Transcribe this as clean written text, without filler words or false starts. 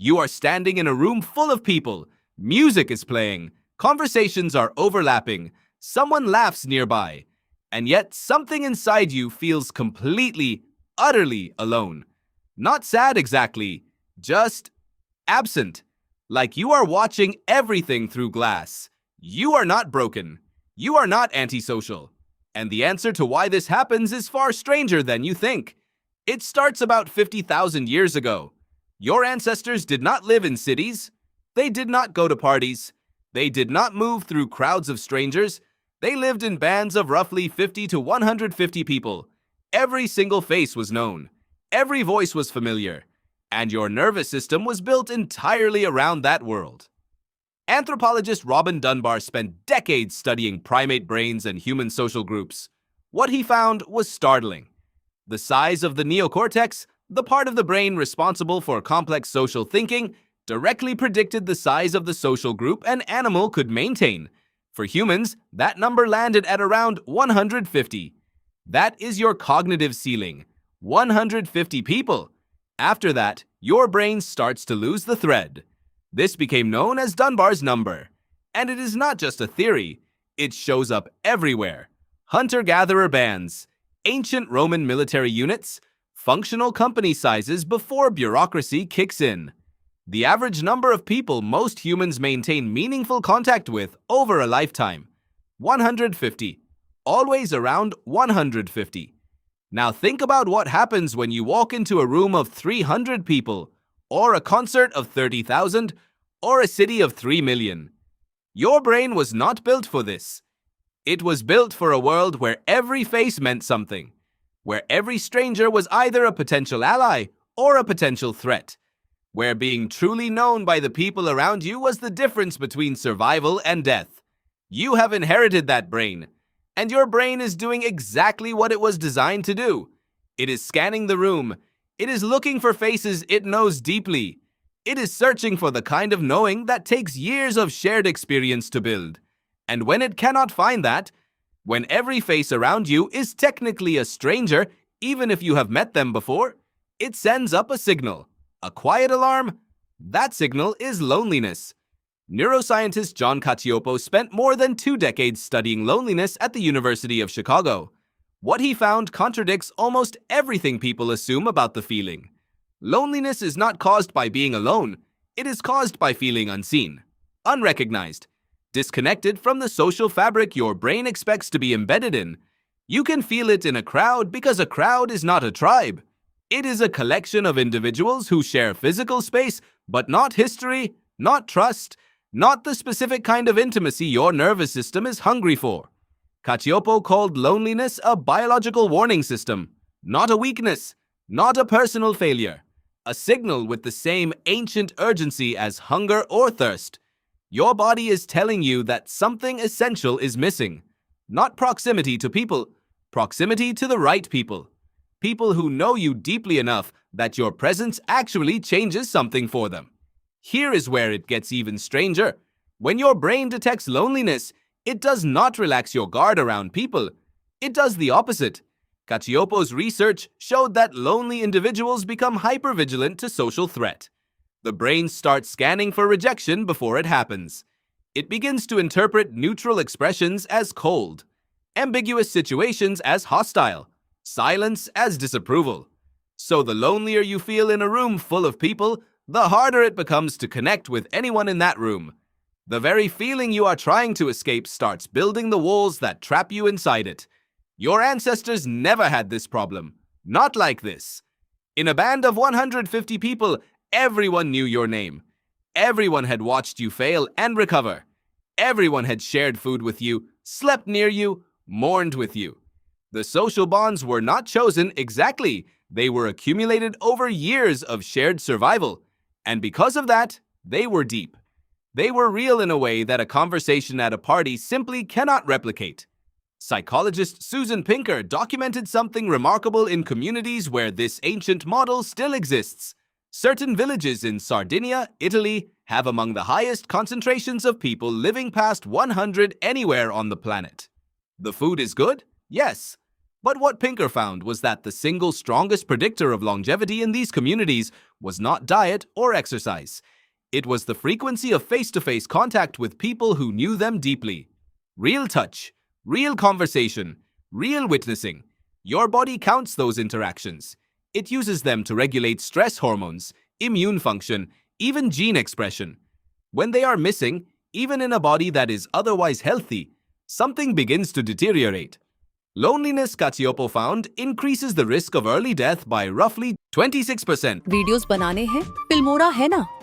You are standing in a room full of people. Music is playing. Conversations are overlapping. Someone laughs nearby. And yet something inside you feels completely, utterly alone. Not sad exactly, just absent. Like you are watching everything through glass. You are not broken. You are not antisocial. And the answer to why this happens is far stranger than you think. It starts about 50,000 years ago. Your ancestors did not live in cities. They did not go to parties. They did not move through crowds of strangers. They lived in bands of roughly 50 to 150 people. Every single face was known. Every voice was familiar. And your nervous system was built entirely around that world. Anthropologist Robin Dunbar spent decades studying primate brains and human social groups. What he found was startling. The size of the neocortex, the part of the brain responsible for complex social thinking, directly predicted the size of the social group an animal could maintain. For humans, that number landed at around 150. That is your cognitive ceiling. 150 people. After that, your brain starts to lose the thread. This became known as Dunbar's number. And it is not just a theory. It shows up everywhere. Hunter-gatherer bands, ancient Roman military units, functional company sizes before bureaucracy kicks in. The average number of people most humans maintain meaningful contact with over a lifetime. 150. Always around 150. Now think about what happens when you walk into a room of 300 people, or a concert of 30,000, or a city of 3 million. Your brain was not built for this. It was built for a world where every face meant something, where every stranger was either a potential ally or a potential threat, where being truly known by the people around you was the difference between survival and death. You have inherited that brain, and your brain is doing exactly what it was designed to do. It is scanning the room. It is looking for faces it knows deeply. It is searching for the kind of knowing that takes years of shared experience to build. And when it cannot find that, when every face around you is technically a stranger, even if you have met them before, it sends up a signal. A quiet alarm? That signal is loneliness. Neuroscientist John Cacioppo spent more than 2 decades studying loneliness at the University of Chicago. What he found contradicts almost everything people assume about the feeling. Loneliness is not caused by being alone. It is caused by feeling unseen, unrecognized, disconnected from the social fabric your brain expects to be embedded in. You can feel it in a crowd because a crowd is not a tribe. It is a collection of individuals who share physical space, but not history, not trust, not the specific kind of intimacy your nervous system is hungry for. Cacioppo called loneliness a biological warning system, not a weakness, not a personal failure, a signal with the same ancient urgency as hunger or thirst. Your body is telling you that something essential is missing. Not proximity to people, proximity to the right people. People who know you deeply enough that your presence actually changes something for them. Here is where it gets even stranger. When your brain detects loneliness, it does not relax your guard around people. It does the opposite. Cacioppo's research showed that lonely individuals become hypervigilant to social threat. The brain starts scanning for rejection before it happens. It begins to interpret neutral expressions as cold, ambiguous situations as hostile, silence as disapproval. So the lonelier you feel in a room full of people, the harder it becomes to connect with anyone in that room. The very feeling you are trying to escape starts building the walls that trap you inside it. Your ancestors never had this problem. Not like this. In a band of 150 people, everyone knew your name. Everyone had watched you fail and recover. Everyone had shared food with you, slept near you, mourned with you. The social bonds were not chosen exactly. They were accumulated over years of shared survival. And because of that, they were deep. They were real in a way that a conversation at a party simply cannot replicate. Psychologist Susan Pinker documented something remarkable in communities where this ancient model still exists. Certain villages in Sardinia, Italy, have among the highest concentrations of people living past 100 anywhere on the planet. The food is good? Yes. But what Pinker found was that the single strongest predictor of longevity in these communities was not diet or exercise. It was the frequency of face-to-face contact with people who knew them deeply. Real touch, real conversation, real witnessing. Your body counts those interactions. It uses them to regulate stress hormones, immune function, even gene expression. When they are missing, even in a body that is otherwise healthy, something begins to deteriorate. Loneliness, Cacioppo found, increases the risk of early death by roughly 26%. Videos बनाने हैं, Filmora है ना।